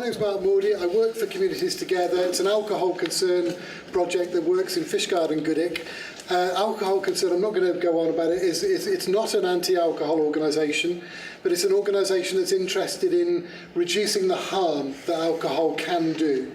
name's Mark Moody. I work for Communities Together. It's an alcohol concern project that works in Fishguard and Goodwick. Alcohol concern, I'm not going to go on about it, it's not an anti-alcohol organisation, but it's an organisation that's interested in reducing the harm that alcohol can do.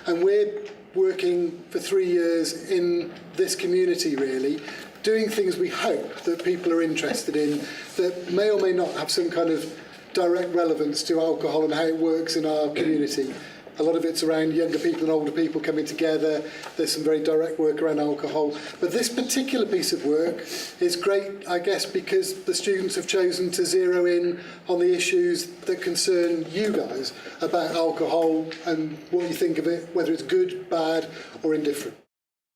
And we're working for 3 years in this community, really, doing things we hope that people are interested in that may or may not have some kind of direct relevance to alcohol and how it works in our community. A lot of it's around younger people and older people coming together. There's some very direct work around alcohol. But this particular piece of work is great, I guess, because the students have chosen to zero in on the issues that concern you guys about alcohol and what you think of it, whether it's good, bad, or indifferent.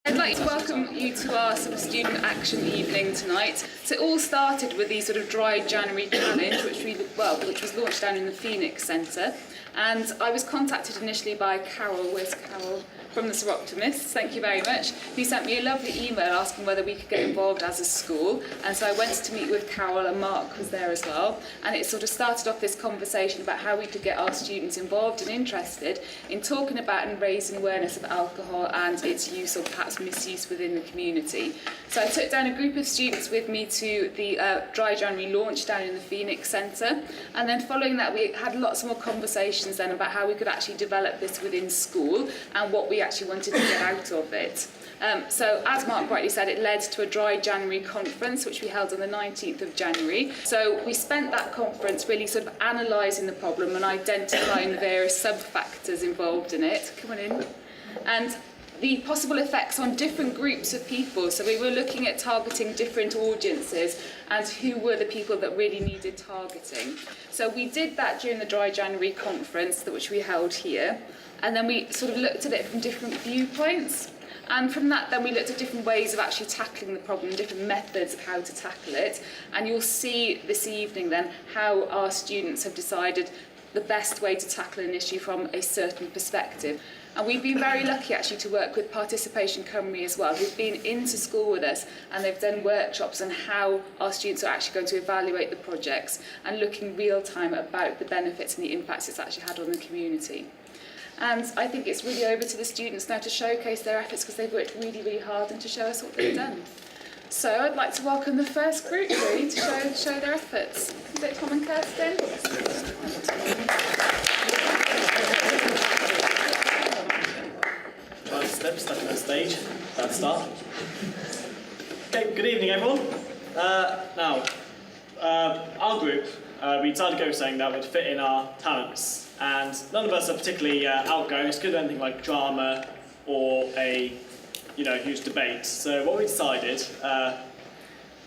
I'd like to welcome you to our sort of student action evening tonight. So it all started with the sort of Dry January challenge, which was launched down in the Phoenix Centre. And I was contacted initially by Carol, where's Carol, from the Seroptimists, thank you very much, who sent me a lovely email asking whether we could get involved as a school. And so I went to meet with Carol, and Mark was there as well. And it sort of started off this conversation about how we could get our students involved and interested in talking about and raising awareness of alcohol and its use or perhaps misuse within the community. So I took down a group of students with me to the Dry January launch down in the Phoenix Centre. And then following that, we had lots more conversations then about how we could actually develop this within school and what we actually wanted to get out of it. So as Mark rightly said, it led to a Dry January conference which we held on the 19th of January. So we spent that conference really sort of analysing the problem and identifying the various sub-factors involved in it. Come on in. And the possible effects on different groups of people. So we were looking at targeting different audiences and who were the people that really needed targeting. So we did that during the Dry January conference, which we held here. And then we sort of looked at it from different viewpoints. And from that, then we looked at different ways of actually tackling the problem, different methods of how to tackle it. And you'll see this evening then how our students have decided the best way to tackle an issue from a certain perspective. And we've been very lucky actually to work with Participation Cymru as well, who've been into school with us and they've done workshops on how our students are actually going to evaluate the projects and looking real time about the benefits and the impacts it's actually had on the community. And I think it's really over to the students now to showcase their efforts because they've worked really, really hard and to show us what they've done. So I'd like to welcome the first group really to show their efforts. Is it Tom and Kirsten? Step on the stage, bad start. Okay, good evening everyone. Our group, we decided to go with something that would fit in our talents, and none of us are particularly outgoing. It's good at anything like drama or a huge debate. So what we decided,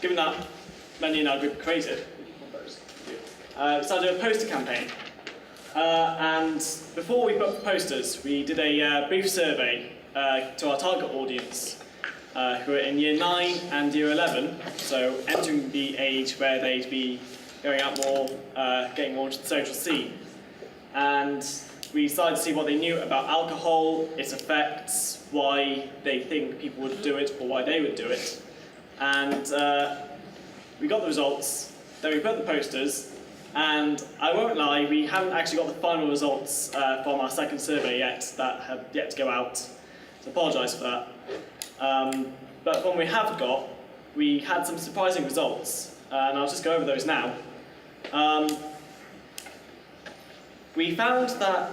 given that many in our group are creative, we decided to do a poster campaign. And before we put up the posters, we did a brief survey to our target audience, who are in Year 9 and Year 11, so entering the age where they'd be going out more, getting more into the social scene. And we decided to see what they knew about alcohol, its effects, why they think people would do it or why they would do it. And we got the results, then we put the posters, and I won't lie, we haven't actually got the final results from our second survey yet that have yet to go out. So I apologise for that. But from what we have got, we had some surprising results, and I'll just go over those now. We found that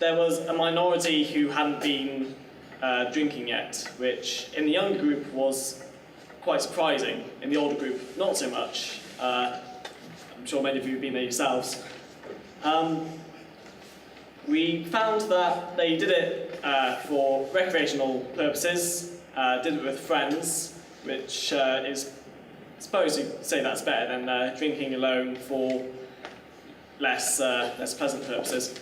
there was a minority who hadn't been drinking yet, which in the younger group was quite surprising. In the older group, not so much. I'm sure many of you have been there yourselves. We found that they did it for recreational purposes, did it with friends, which is, I suppose you'd say that's better than drinking alone for less pleasant purposes.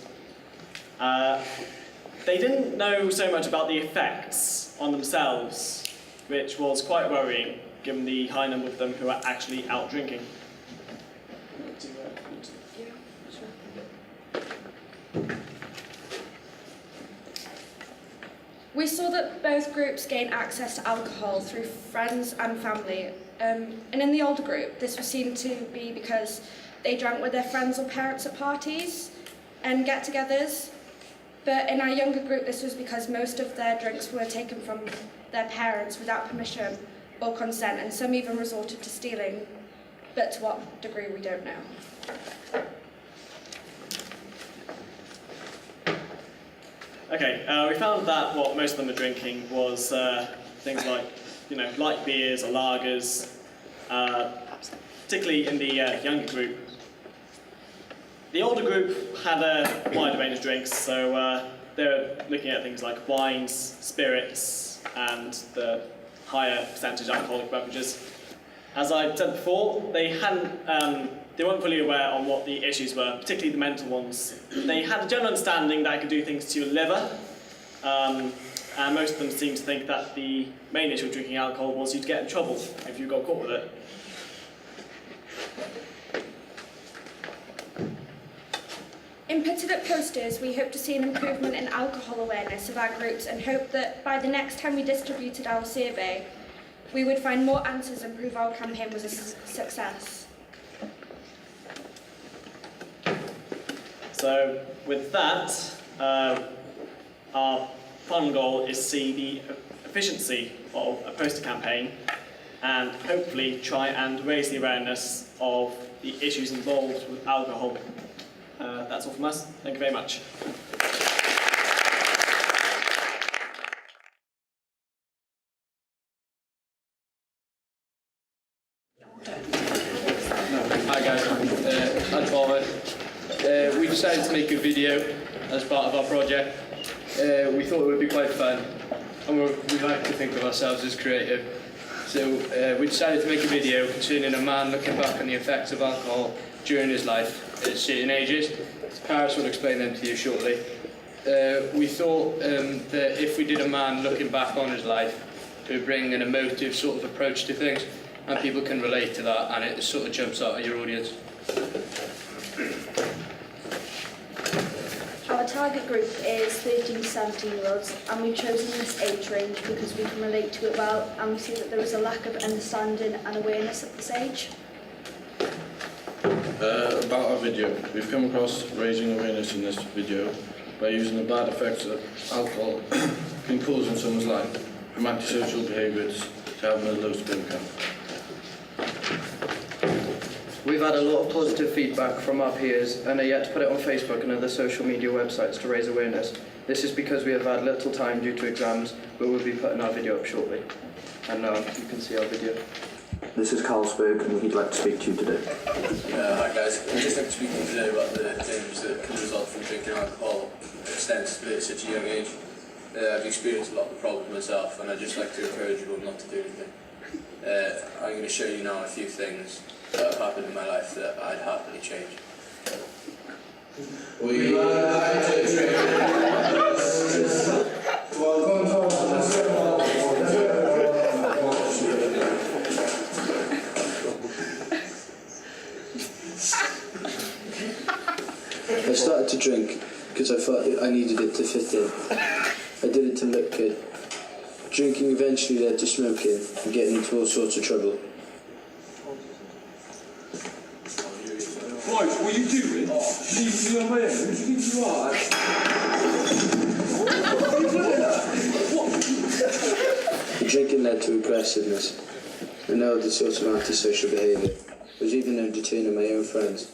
They didn't know so much about the effects on themselves, which was quite worrying, given the high number of them who are actually out drinking. We saw that both groups gained access to alcohol through friends and family. And in the older group, this was seen to be because they drank with their friends or parents at parties and get-togethers. But in our younger group, this was because most of their drinks were taken from their parents without permission or consent, and some even resorted to stealing, but to what degree we don't know. Okay, we found that what most of them were drinking was things like, light beers or lagers, particularly in the younger group. The older group had a wider range of drinks, so they were looking at things like wines, spirits, and the higher percentage alcoholic beverages. As I said before, they weren't fully aware on what the issues were, particularly the mental ones. They had a general understanding that it could do things to your liver, and most of them seemed to think that the main issue of drinking alcohol was you'd get in trouble if you got caught with it. In putting up posters, we hope to see an improvement in alcohol awareness of our groups and hope that by the next time we distributed our survey, we would find more answers and prove our campaign was a success. So with that, our final goal is to see the efficiency of a poster campaign and hopefully try and raise the awareness of the issues involved with alcohol. That's all from us. Thank you very much. Hi guys, I'm Forward. We decided to make a video as part of our project. We thought it would be quite fun, and we like to think of ourselves as creative. So we decided to make a video concerning a man looking back on the effects of alcohol during his life at certain ages. Paris will explain them to you shortly. We thought that if we did a man looking back on his life, it would bring an emotive sort of approach to things, and people can relate to that, and it sort of jumps out at your audience. Our target group is 13 to 17-year-olds, and we've chosen this age range because we can relate to it well, and we see that there is a lack of understanding and awareness at this age. About our video, we've come across raising awareness in this video by using the bad effects that alcohol can cause in someone's life, from antisocial behaviours to having a low sperm count. We've had a lot of positive feedback from our peers and are yet to put it on Facebook and other social media websites to raise awareness. This is because we have had little time due to exams, but we'll be putting our video up shortly. And now you can see our video. This is Carlsberg, and he'd like to speak to you today. Hi guys, I'd just like to speak to you today about the dangers that can result from drinking alcohol extensively at such a young age. I've experienced a lot of the problems myself, and I'd just like to encourage you all not to do anything. I'm going to show you now a few things that have happened in my life that I'd happily change. We like to drink. I started to drink because I thought I needed it to fit in. I did it to look good. Drinking eventually led to smoking and getting into all sorts of trouble. Right, what are you doing? Leaving me on my own? Who do you think you are? The drinking led to aggressiveness and other sorts of antisocial behaviour. I was even known to turn on my own friends.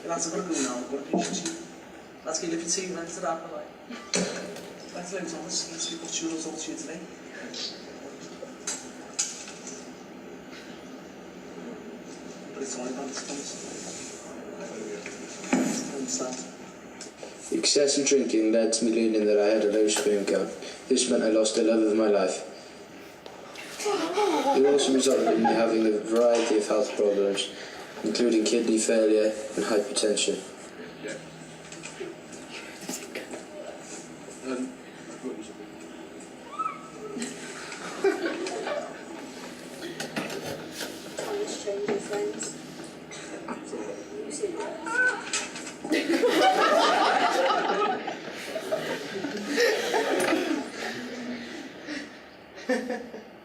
Lads, I've got to go now. I've got to finish you. Lads, can you look at 2 minutes of that, like? Let's load on this. Let's see what's your results here today. But it's all about the Excessive drinking led to me learning that I had a low sperm count. This meant I lost the love of my life. It also resulted in me having a variety of health problems, including kidney failure and hypertension.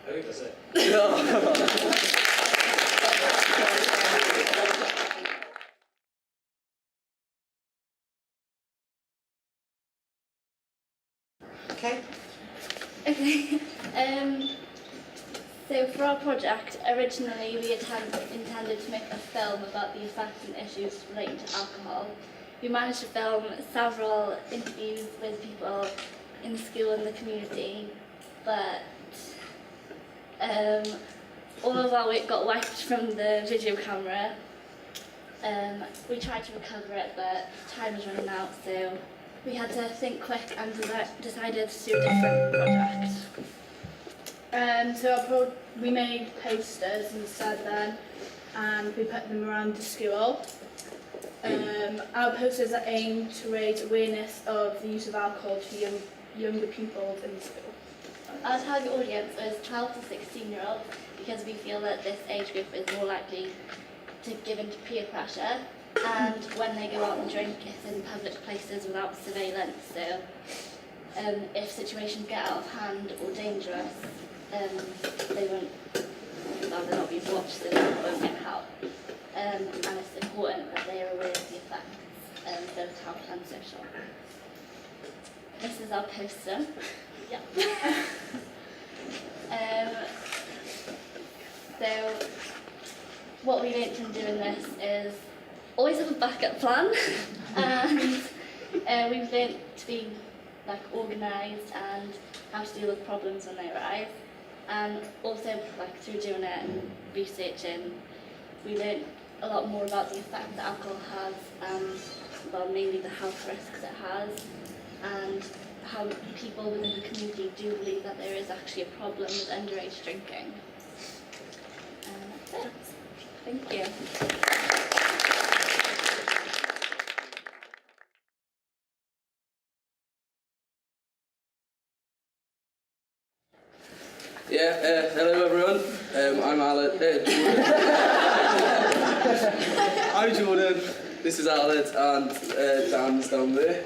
I think that's it. Okay. Okay. So for our project, originally we intended to make a film about the effects and issues relating to alcohol. We managed to film several interviews with people in the school and the community, but all of our work got wiped from the video camera. We tried to recover it, but time was running out, so we had to think quick and decided to do a different project. So we made posters instead then, and we put them around the school. Our posters are aimed to raise awareness of the use of alcohol to younger pupils in the school. Our target audience is 12 to 16-year-olds because we feel that this age group is more likely to give into peer pressure, and when they go out and drink, it's in public places without surveillance, so if situations get out of hand or dangerous, they're not being watched, so they won't get help. And it's important that they are aware of the effects of alcohol and social. This is our poster. Yeah. So what we learnt from doing this is always have a backup plan, and we've learnt to be organised and how to deal with problems when they arise. And also through doing it and researching, we learnt a lot more about the effect that alcohol has, and mainly the health risks it has, and how people within the community do believe that there is actually a problem with underage drinking. That's it. Thank you. Hello everyone. I'm Alan. I'm Jordan. This is Alan, and Dan's down there.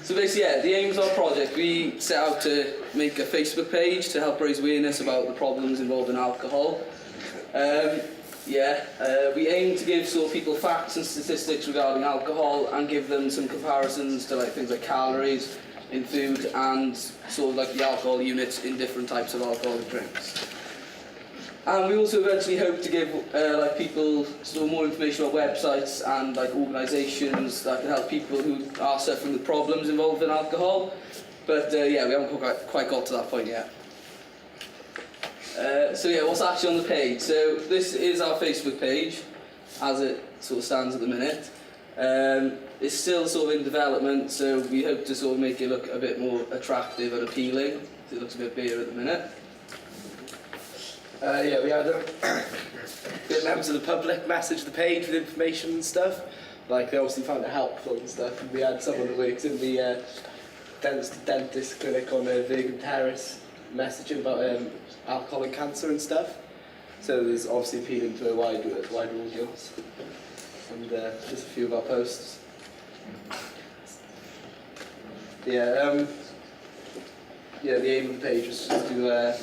So basically, the aim of our project, we set out to make a Facebook page to help raise awareness about the problems involved in alcohol. We aim to give people facts and statistics regarding alcohol and give them some comparisons to things like calories in food and the alcohol units in different types of alcoholic drinks. And we also eventually hope to give people more information on websites and organisations that can help people who are suffering with problems involved in alcohol. But we haven't quite got to that point yet. What's actually on the page? So this is our Facebook page, as it stands at the minute. It's still in development, so we hope to make it look a bit more attractive and appealing. It looks a bit bigger at the minute. We had members of the public message the page with information and stuff. They obviously found it helpful and stuff. And we had someone that works in the dentist clinic on Vegan Terrace messaging about alcohol and cancer and stuff. So there's obviously appealing to a wider audience. And just a few of our posts. The aim of the page was just to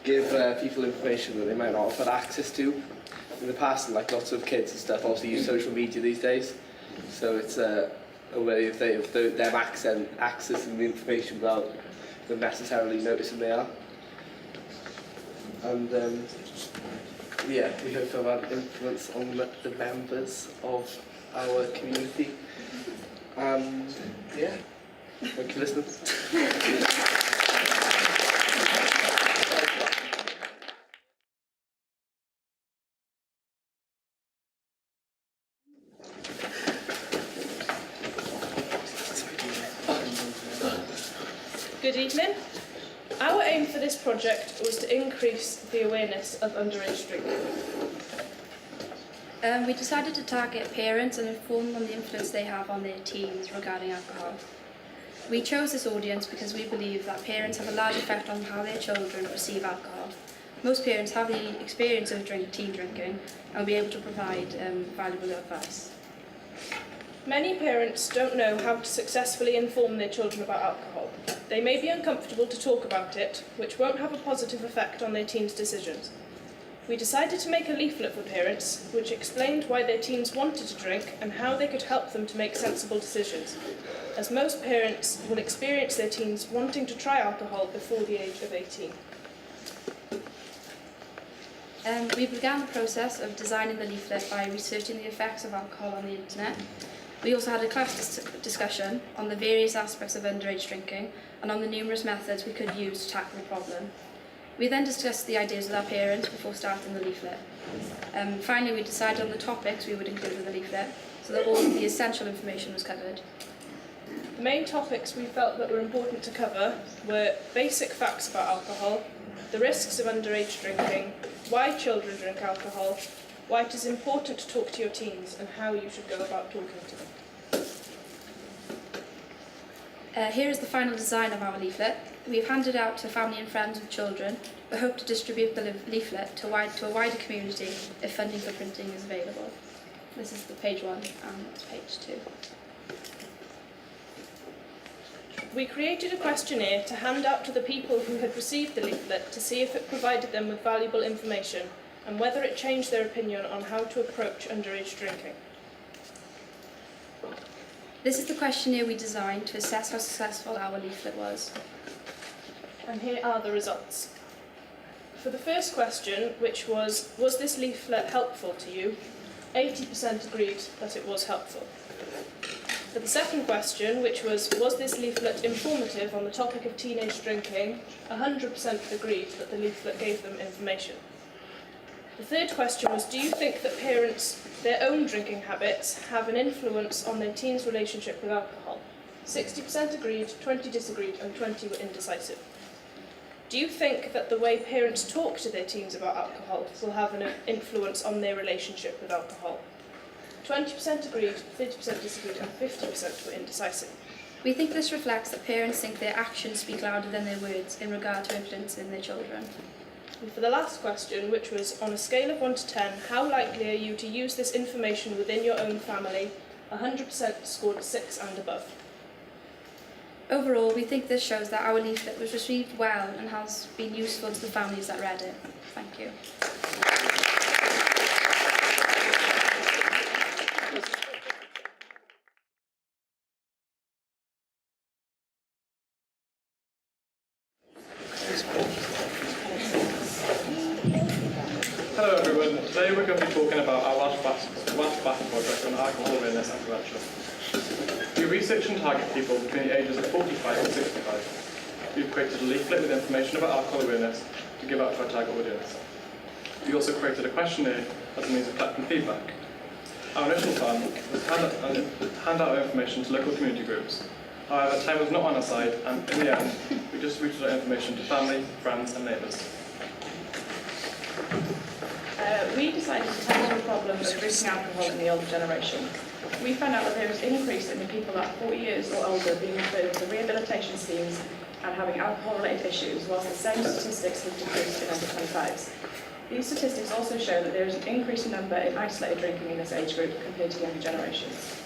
give people information that they might not have had access to in the past, and lots of kids and stuff obviously use social media these days, so it's a way of them accessing the information without them necessarily noticing they are. And we hope to have an influence on the members of our community. Thank you for listening. Good evening. Our aim for this project was to increase the awareness of underage drinking. We decided to target parents and inform them on the influence they have on their teens regarding alcohol. We chose this audience because we believe that parents have a large effect on how their children perceive alcohol. Most parents have the experience of teen drinking and will be able to provide valuable advice. Many parents don't know how to successfully inform their children about alcohol. They may be uncomfortable to talk about it, which won't have a positive effect on their teens' decisions. We decided to make a leaflet for parents which explained why their teens wanted to drink and how they could help them to make sensible decisions, as most parents will experience their teens wanting to try alcohol before the age of 18. We began the process of designing the leaflet by researching the effects of alcohol on the internet. We also had a class discussion on the various aspects of underage drinking and on the numerous methods we could use to tackle the problem. We then discussed the ideas with our parents before starting the leaflet. Finally, we decided on the topics we would include in the leaflet so that all of the essential information was covered. The main topics we felt that were important to cover were basic facts about alcohol, the risks of underage drinking, why children drink alcohol, why it is important to talk to your teens, and how you should go about talking to them. Here is the final design of our leaflet. We have handed out to family and friends with children, but hope to distribute the leaflet to a wider community if funding for printing is available. This is the page 1 and that's page 2. We created a questionnaire to hand out to the people who had received the leaflet to see if it provided them with valuable information and whether it changed their opinion on how to approach underage drinking. This is the questionnaire we designed to assess how successful our leaflet was. And here are the results. For the first question, which was this leaflet helpful to you? 80% agreed that it was helpful. For the second question, which was this leaflet informative on the topic of teenage drinking? 100% agreed that the leaflet gave them information. The third question was, do you think that parents, their own drinking habits, have an influence on their teens' relationship with alcohol? 60% agreed, 20 disagreed, and 20 were indecisive. Do you think that the way parents talk to their teens about alcohol will have an influence on their relationship with alcohol? 20% agreed, 30% disagreed, and 50% were indecisive. We think this reflects that parents think their actions speak louder than their words in regard to influencing their children. And for the last question, which was, on a scale of 1 to 10, how likely are you to use this information within your own family? 100% scored 6 and above. Overall, we think this shows that our leaflet was received well and has been useful to the families that read it. Thank you. Hello everyone, today we're going to be talking about our last battle project on alcohol awareness and prevention. We research and target people between the ages of 45 and 65. We've created a leaflet with information about alcohol awareness to give out to our target audience. We also created a questionnaire as a means of collecting feedback. Our initial plan was to hand out our information to local community groups. However, time was not on our side, and in the end, we distributed our information to family, friends and neighbours. We decided to tackle the problem of drinking alcohol in the older generation. We found out that there is an increase in the people at 40 years or older being referred to rehabilitation schemes and having alcohol-related issues, whilst the same statistics have decreased in under 25s. These statistics also show that there is an increasing number in isolated drinking in this age group compared to younger generations.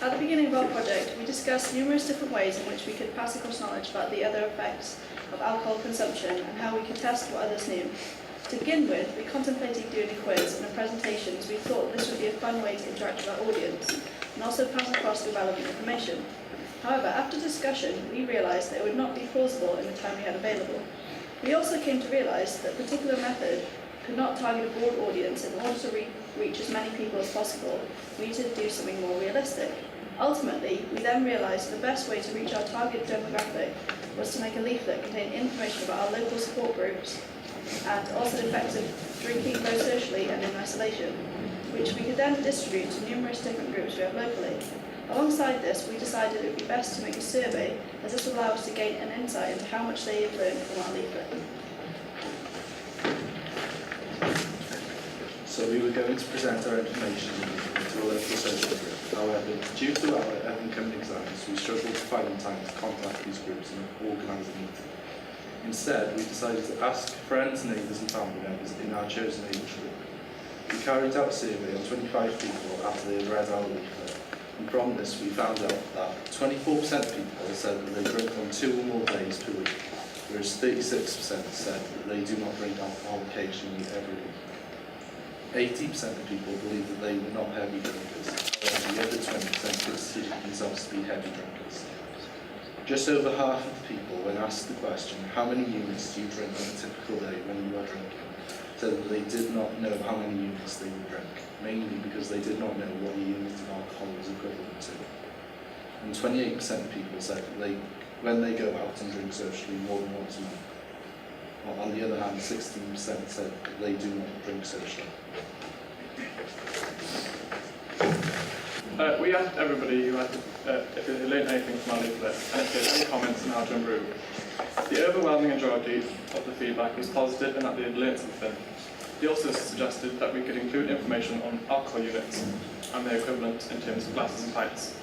At the beginning of our project, we discussed numerous different ways in which we could pass across knowledge about the other effects of alcohol consumption and how we could test what others knew. To begin with, we contemplated doing a quiz and a presentation as we thought this would be a fun way to interact with our audience and also pass across the relevant information. However, after discussion, we realised that it would not be plausible in the time we had available. We also came to realise that a particular method could not target a broad audience. In order to reach as many people as possible, we needed to do something more realistic. Ultimately, we then realised the best way to reach our target demographic was to make a leaflet containing information about our local support groups and also the effects of drinking both socially and in isolation, which we could then distribute to numerous different groups we have locally. Alongside this, we decided it would be best to make a survey, as this would allow us to gain an insight into how much they have learned from our leaflet. So we were going to present our information to a local social group. However, due to our incoming exams, we struggled to find time to contact these groups and organise a meeting. Instead, we decided to ask friends, neighbours and family members in our chosen age group. We carried out a survey on 25 people after they had read our leaflet, and from this we found out that 24% of people said that they drink on 2 or more days per week, whereas 36% said that they do not drink alcohol occasionally every week. 80% of people believe that they were not heavy drinkers, while the other 20% considered themselves to be heavy drinkers. Just over half of people, when asked the question, how many units do you drink on a typical day when you are drinking, said that they did not know how many units they would drink, mainly because they did not know what a unit of alcohol was equivalent to. And 28% of people said that when they go out and drink socially more than once a month. Well, on the other hand, 16% said that they do not drink socially. We asked everybody who had, if they learned anything from our leaflet and if they had any comments on how to improve. The overwhelming majority of the feedback was positive and that they had learned something. They also suggested that we could include information on alcohol units and their equivalent in terms of glasses and pints,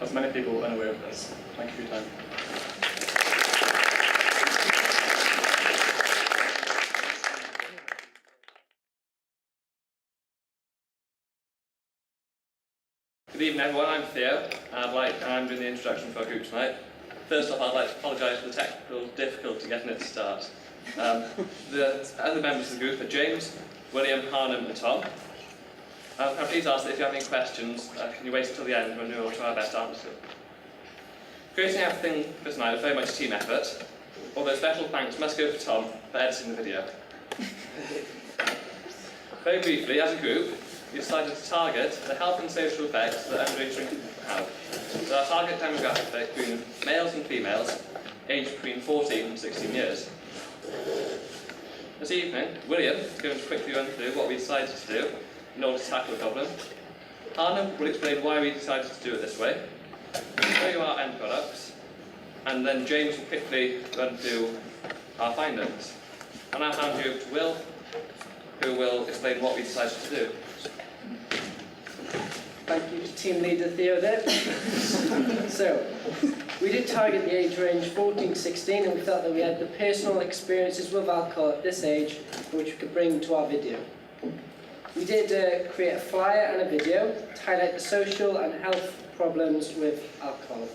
as many people are unaware of this. Thank you for your time. Good evening everyone, I'm Theo, and I'm doing the introduction for our group tonight. First off, I'd like to apologise for the technical difficulty getting it to start. The other members of the group are James, William, Harnham and Tom. Can I please ask that if you have any questions, can you wait until the end when we will try our best to answer them. Creating everything for tonight was very much a team effort, although special thanks must go for Tom for editing the video. Very briefly, as a group, we decided to target the health and social effects that underage drinking have. So our target demographic being males and females, aged between 14 and 16 years. This evening, William is going to quickly run through what we decided to do in order to tackle the problem. Harnham will explain why we decided to do it this way, show you our end products, and then James will quickly run through our findings. And I'll hand you over to Will, who will explain what we decided to do. Thank you to team leader Theo there. So, we did target the age range 14-16 and we felt that we had the personal experiences with alcohol at this age which we could bring to our video. We did create a flyer and a video to highlight the social and health problems with alcohol.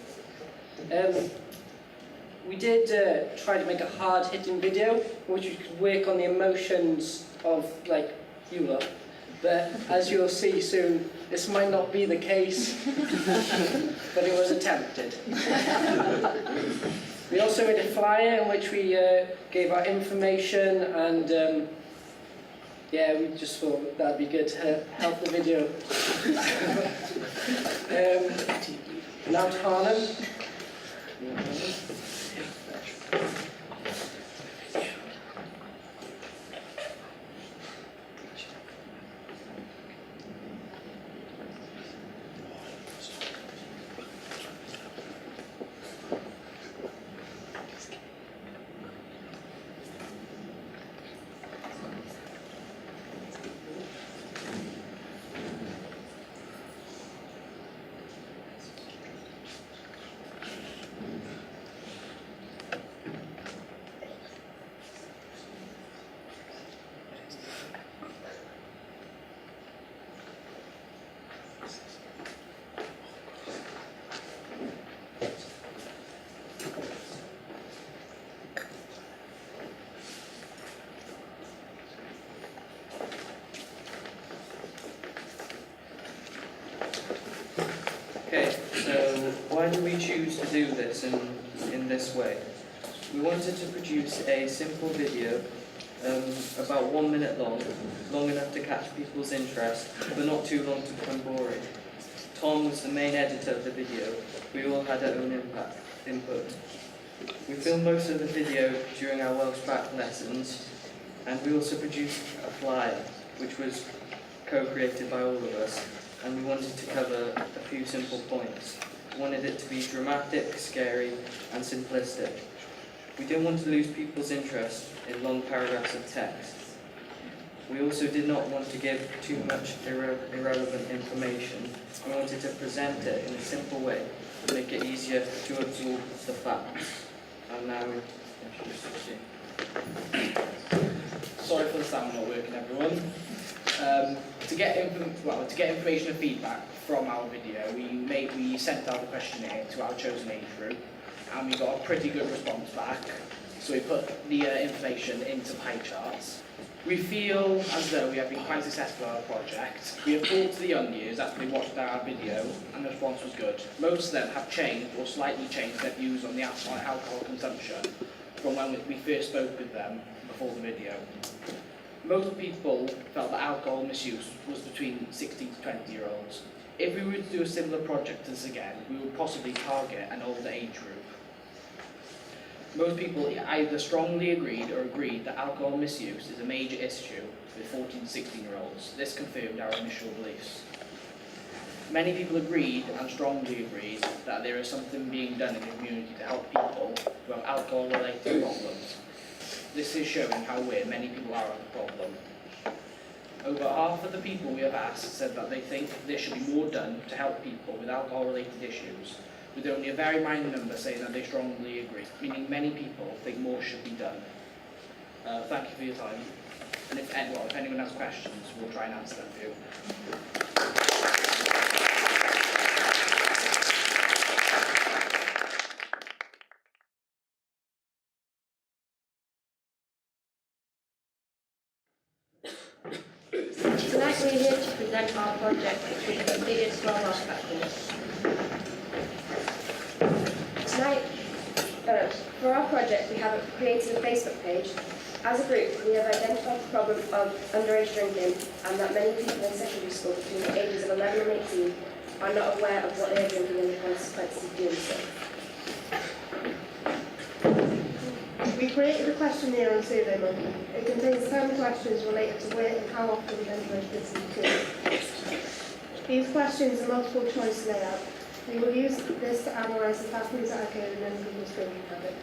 We did try to make a hard-hitting video which we could work on the emotions of you lot. But as you'll see soon, this might not be the case, but it was attempted. We also made a flyer in which we gave our information and yeah, we just thought that'd be good to help the video. Now to Harnham. Okay, so why did we choose to do this in this way? We wanted to produce a simple video about 1 minute long enough to catch people's interest, but not too long to become boring. Tom was the main editor of the video. We all had our own input. We filmed most of the video during our Welsh back lessons, and we also produced a flyer, which was co-created by all of us, and we wanted to cover a few simple points. We wanted it to be dramatic, scary, and simplistic. We didn't want to lose people's interest in long paragraphs of text. We also did not want to give too much irrelevant information. We wanted to present it in a simple way, to make it easier to absorb the facts. And now we introduce you. Sorry for the sound not working, everyone. To get information and feedback from our video, we sent out a questionnaire to our chosen age group, and we got a pretty good response back. So we put the information into pie charts. We feel as though we have been quite successful at our project. We have talked to the young years after they watched our video and the response was good. Most of them have changed or slightly changed their views on the alcohol consumption from when we first spoke with them before the video. Most people felt that alcohol misuse was between 16 to 20-year-olds. If we were to do a similar project to this again, we would possibly target an older age group. Most people either strongly agreed or agreed that alcohol misuse is a major issue with 14 to 16-year-olds. This confirmed our initial beliefs. Many people agreed and strongly agreed that there is something being done in the community to help people who have alcohol-related problems. This is showing how aware many people are of the problem. Over half of the people we have asked said that they think there should be more done to help people with alcohol-related issues, with only a very minor number saying that they strongly agree, meaning many people think more should be done. Thank you for your time, and if anyone has questions, we'll try and answer them for you. Tonight we're here to present our project which we completed from our practice. Tonight, for our project, we have created a Facebook page. As a group, we have identified the problem of underage drinking and that many people in secondary school between the ages of 11 and 18 are not aware of what they are drinking and the consequences of doing so. We created a questionnaire on SurveyMonkey. It contains 10 questions related to where and how often underage listen to. These questions are multiple choice layout. We will use this to analyse the patterns that occur in young people's drinking habits.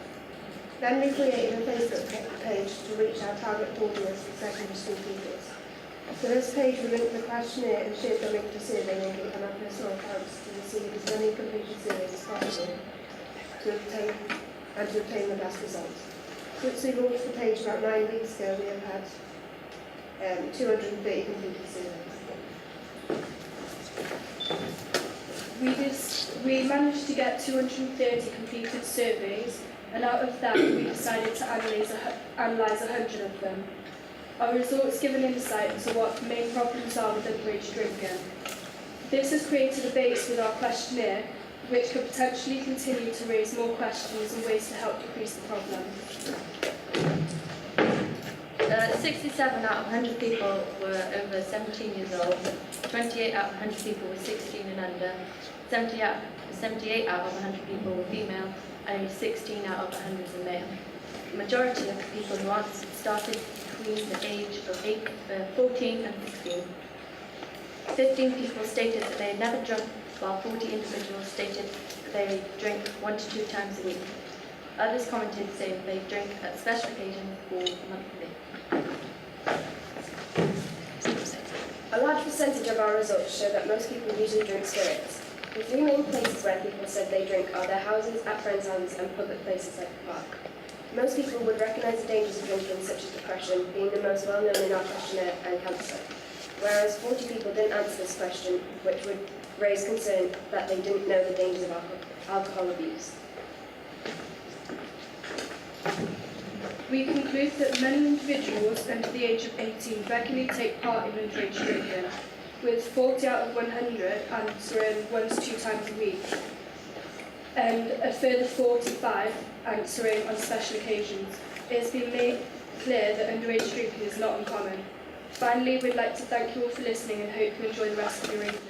Then we created a Facebook page to reach our target audience of secondary school pupils. To this page we linked the questionnaire and shared the link to SurveyMonkey and our personal accounts to receive as many completed surveys as possible to obtain the best results. Since we launched the page about 9 weeks ago, we have had 230 completed surveys. We managed to get 230 completed surveys, and out of that we decided to analyse 100 of them. Our results give an insight into what the main problems are with underage drinking. This has created a base with our questionnaire, which could potentially continue to raise more questions and ways to help decrease the problem. 67 out of 100 people were over 17 years old, 28 out of 100 people were 16 and under, 78 out of 100 people were female, and only 16 out of 100 were male. The majority of the people who answered started between the age of 14 and 16. 15 people stated that they had never drunk, while 40 individuals stated that they drink 1 to 2 times a week. Others commented saying that they drink at special occasions or monthly. A large percentage of our results show that most people usually drink spirits. The 3 main places where people said they drink are their houses, at friends' houses, and public places like the park. Most people would recognise the dangers of drinking, such as depression, being the most well-known in our questionnaire, and cancer. Whereas 40 people didn't answer this question, which would raise concern that they didn't know the dangers of alcohol abuse. We conclude that many individuals under the age of 18 regularly take part in underage drinking, with 40 out of 100 answering 1 to 2 times a week, and a further 45 answering on special occasions. It has been made clear that underage drinking is not uncommon. Finally, we'd like to thank you all for listening and hope you enjoy the rest of your evening.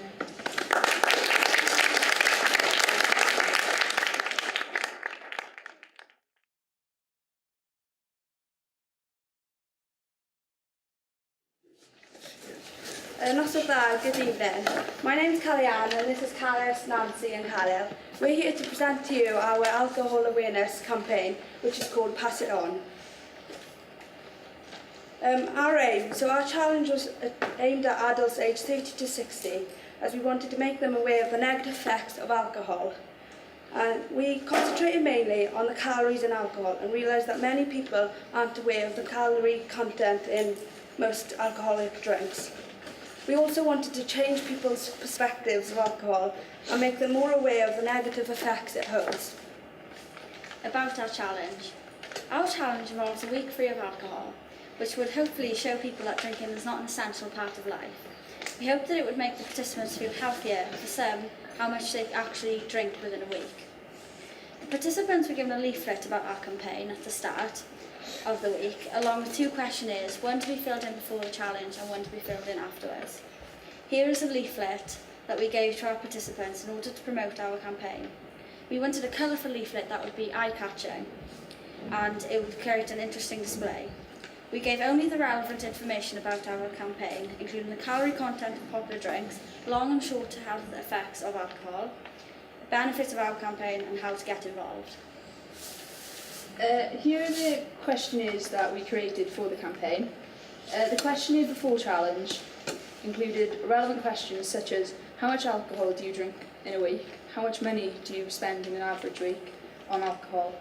Not so bad, good evening. My name is Kellyanne and this is Callis, Nancy and Khalil. We're here to present to you our alcohol awareness campaign, which is called Pass It On. Our challenge was aimed at adults aged 30 to 60, as we wanted to make them aware of the negative effects of alcohol. And we concentrated mainly on the calories in alcohol and realised that many people aren't aware of the calorie content in most alcoholic drinks. We also wanted to change people's perspectives of alcohol and make them more aware of the negative effects it holds. About our challenge. Our challenge involves a week free of alcohol, which would hopefully show people that drinking is not an essential part of life. We hope that it would make the participants feel healthier, for some, how much they actually drink within a week. The participants were given a leaflet about our campaign at the start of the week, along with 2 questionnaires, one to be filled in before the challenge and one to be filled in afterwards. Here is a leaflet that we gave to our participants in order to promote our campaign. We wanted a colourful leaflet that would be eye-catching and it would create an interesting display. We gave only the relevant information about our campaign, including the calorie content of popular drinks, long and short health effects of alcohol, the benefits of our campaign and how to get involved. Here are the questionnaires that we created for the campaign. The questionnaire before challenge included relevant questions such as how much alcohol do you drink in a week, how much money do you spend in an average week on alcohol,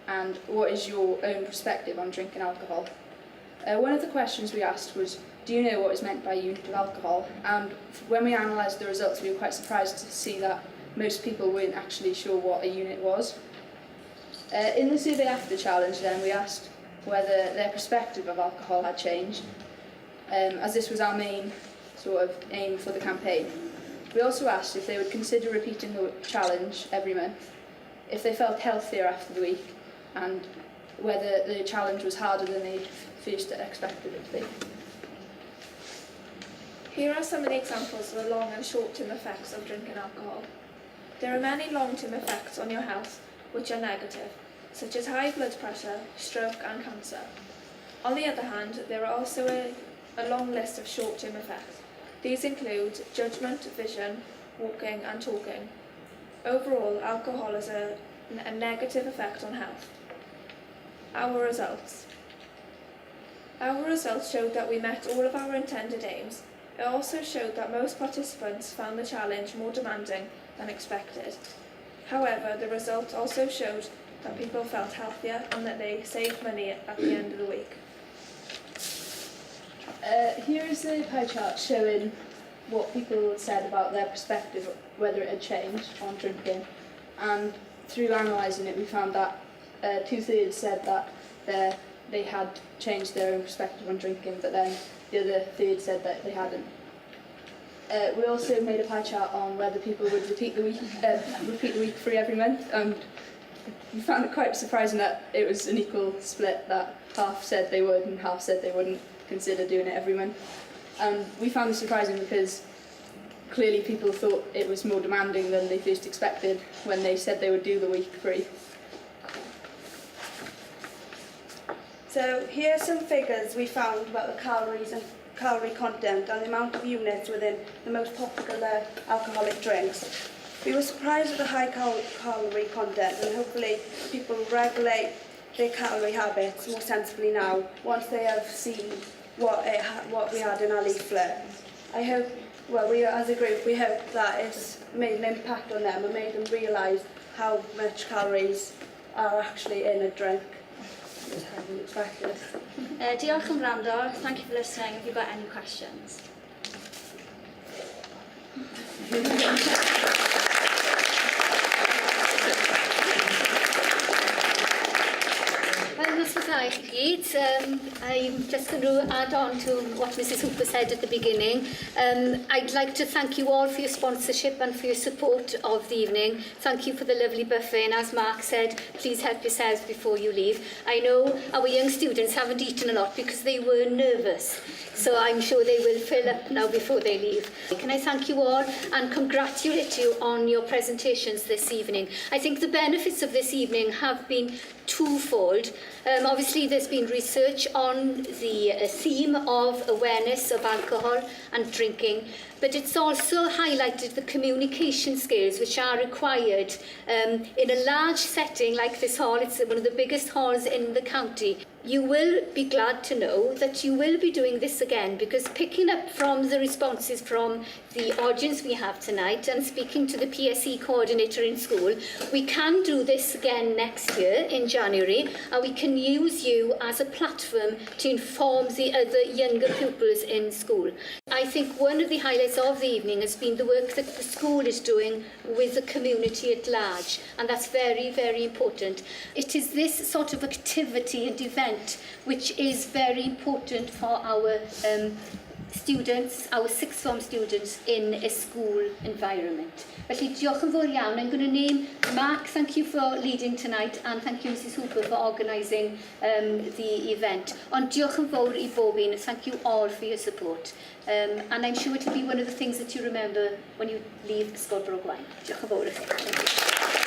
and what is your own perspective on drinking alcohol. One of the questions we asked was, do you know what is meant by a unit of alcohol? And when we analysed the results, we were quite surprised to see that most people weren't actually sure what a unit was. In the survey after the challenge then, we asked whether their perspective of alcohol had changed, as this was our main sort of aim for the campaign. We also asked if they would consider repeating the challenge every month, if they felt healthier after the week, and whether the challenge was harder than they first expected it to be. Here are some of the examples of the long and short-term effects of drinking alcohol. There are many long-term effects on your health which are negative, such as high blood pressure, stroke and cancer. On the other hand, there are also a long list of short-term effects. These include judgment, vision, walking and talking. Overall, alcohol has a negative effect on health. Our results. Our results showed that we met all of our intended aims. It also showed that most participants found the challenge more demanding than expected. However, the results also showed that people felt healthier and that they saved money at the end of the week. Here is a pie chart showing what people said about their perspective, whether it had changed on drinking. And through analysing it, we found that 2/3 said that they had changed their own perspective on drinking, but then the other third said that they hadn't. We also made a pie chart on whether people would repeat the week free every month, and we found it quite surprising that it was an equal split, that half said they would and half said they wouldn't consider doing it every month. And we found this surprising because clearly people thought it was more demanding than they first expected when they said they would do the week free. So here are some figures we found about the calories and calorie content and the amount of units within the most popular alcoholic drinks. We were surprised at the high calorie content, and hopefully people will regulate their calorie habits more sensibly now once they have seen what we had in our leaflet. I hope, well, we as a group, we hope that it's made an impact on them and made them realise how much calories are actually in a drink. Just hadn't expected. Diolch am wrando. Thank you for listening. Have you got any questions? Well, this was I gyd. I'm just going to add on to what Mrs Hooper said at the beginning. I'd like to thank you all for your sponsorship and for your support of the evening. Thank you for the lovely buffet, and as Mark said, please help yourselves before you leave. I know our young students haven't eaten a lot because they were nervous, so I'm sure they will fill up now before they leave. Can I thank you all and congratulate you on your presentations this evening. I think the benefits of this evening have been twofold. Obviously, there's been research on the theme of awareness of alcohol and drinking, but it's also highlighted the communication skills which are required in a large setting like this hall. It's one of the biggest halls in the county. You will be glad to know that you will be doing this again, because picking up from the responses from the audience we have tonight and speaking to the PSE coordinator in school, we can do this again next year in January, and we can use you as a platform to inform the other younger pupils in school. I I think one of the highlights of the evening has been the work that the school is doing with the community at large, and that's very, very important. It is this sort of activity and event which is very important for our students, our sixth form students in a school environment. Felly, diolch yn fawr iawn. I'm going to name Mark, thank you for leading tonight, and thank you Mrs Hooper for organising the event. Ond diolch yn fawr I bob un, thank you all for your support. And I'm sure it will be one of the things that you remember when you leave Ysgol Gwaun. Diolch yn fawr I chi.